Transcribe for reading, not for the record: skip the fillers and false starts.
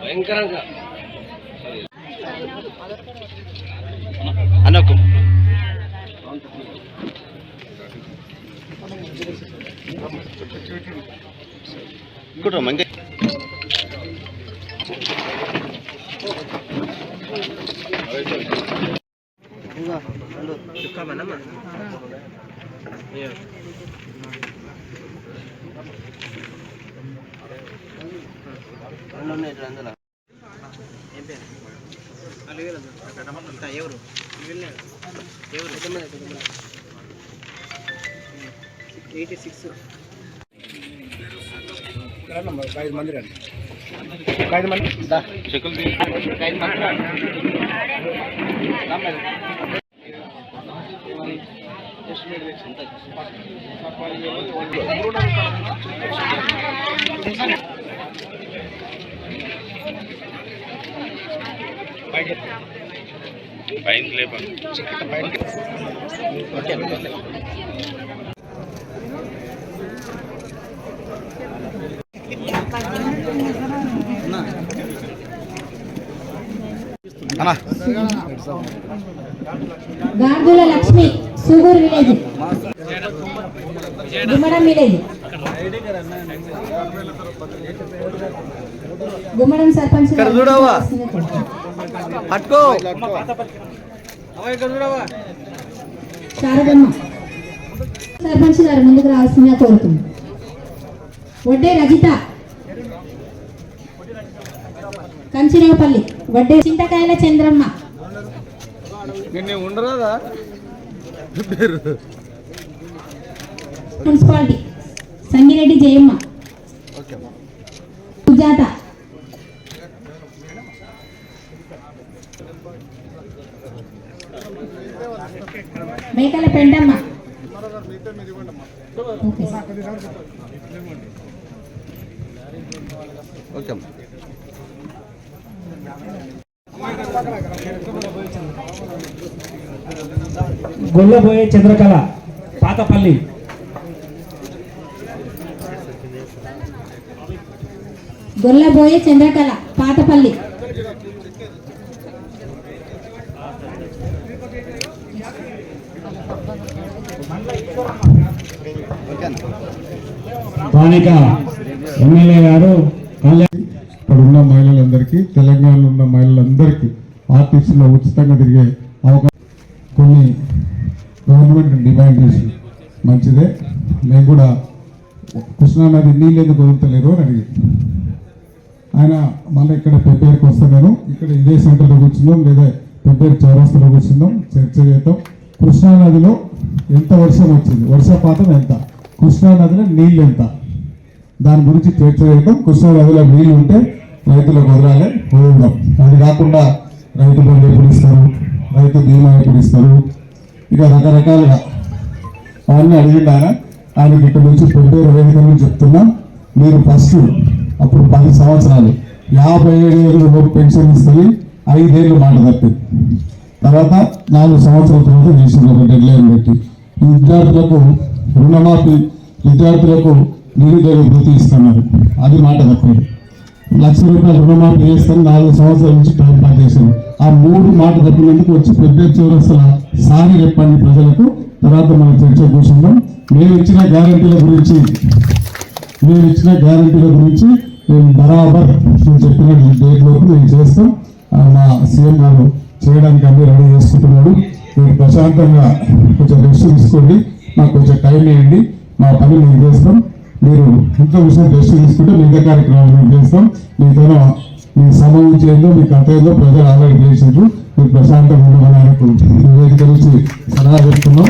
భయంకరంగా అన్నకు ఇంకోటి మంచి ఎవరు 86 5 మంది రండి 5 మంది చెక్కులు తీసుకొని 5 మంది పైన లేపా గార్దుల లక్ష్మి సూగూరు విలేజ్ గుమ్మడం విలేజ్ గుమ్మడం సర్పంచ్ శారదమ్మ సర్పంచ్ గారు ముందుకు రావాల్సిందిగా కోరుతుంది. వడ్డే రజిత కంచినేపల్లి వడ్డే చింతకాయల చంద్రమ్మ ఉండరాదా మున్సిపాలిటీ సంగిరెడ్డి జయమ్మ సుజాత మేకల పెండమ్మ గొల్లబోయే చంద్రకళ పాతపల్లి గొల్లబోయే చంద్రకళ పాతపల్లి స్థానిక ఎమ్మెల్యే గారు ఇక్కడున్న మహిళలందరికీ తెలంగాణలో ఉన్న మహిళలందరికీ ఆర్టీసీలో ఉచితంగా తిరిగే అవకాశం కొన్ని గవర్నమెంట్ డిమాండ్ చేసి మంచిదే. మేము కూడా కృష్ణానది నీళ్ళు ఎందుకు వదులుతలేరు అని అడిగి ఆయన మళ్ళీ ఇక్కడ పెబ్బేరుకి వస్తాం. నేను ఇక్కడ ఇదే సెంటర్లో కూర్చున్నాం లేదా పెబ్బేరు చౌరస్తాలో కూర్చున్నాం, చర్చ చేద్దాం. కృష్ణానదిలో ఎంత వర్షం వచ్చింది, వర్షపాతం ఎంత, కృష్ణానదిలో నీళ్ళు ఎంత, దాని గురించి చర్చ చేయడం. కృష్ణానదిలో నీళ్ళు ఉంటే రైతులకు వదలాలి, వదులుదాం. అది కాకుండా రైతు బంధు ఎప్పుడు ఇస్తారు, రైతు బీమా ఎప్పుడు ఇస్తారు, ఇక రకరకాలుగా అవన్నీ అడిగిండారా. ఆయనకి ఇక్కడ నుంచి పెబ్బేరు వేదిక నుంచి చెప్తున్నాం, మీరు ఫస్ట్ అప్పుడు 10 సంవత్సరాలు 57 ఏళ్ళు పెన్షన్ ఇస్తుంది, 5 ఏళ్ళు మాట తప్పింది. తర్వాత 4 సంవత్సరాల తర్వాత చేసింది ఒక డెడ్ లైన్ పెట్టి. ఈ విద్యార్థులకు రుణమాఫీ, విద్యార్థులకు నిరుద్యోగ వృత్తి ఇస్తున్నారు, అది మాట తప్పింది. 1,00,000 రూపాయలు రుణమాఫీ చేస్తాను, 4 సంవత్సరాల నుంచి టైం పాస్ చేశారు. ఆ 3 మాట తప్పినందుకు వచ్చి పెద్ద చౌరస్తల సారి చెప్పండి ప్రజలకు. తర్వాత మనం చర్చ కూర్చుందాం. మేము ఇచ్చిన గ్యారంటీల గురించి మేము బరాబర్ నేను చెప్పిన డేట్లోపు మేము చేస్తాం. మా సీఎం గారు చేయడానికి అన్ని రెడీ చేసుకుంటున్నాడు. మీరు ప్రశాంతంగా కొంచెం రెస్ట్ తీసుకోండి, మాకు కొంచెం టైం ఇవ్వండి, మా పని మేము చేస్తాం. మీరు ఇంట్లో విషయం రెస్ట్ తీసుకుంటే మిగతా కార్యక్రమాలు మేము చేస్తాం. మీతో మీ సమయం చేయంలో మీ కథలో ప్రజలు ఆల్రెడీ చేసిండ్రు. మీరు ప్రశాంతంగా ఉండమని ఆయనకు నివేదిక నుంచి సలహా చెప్తున్నాం.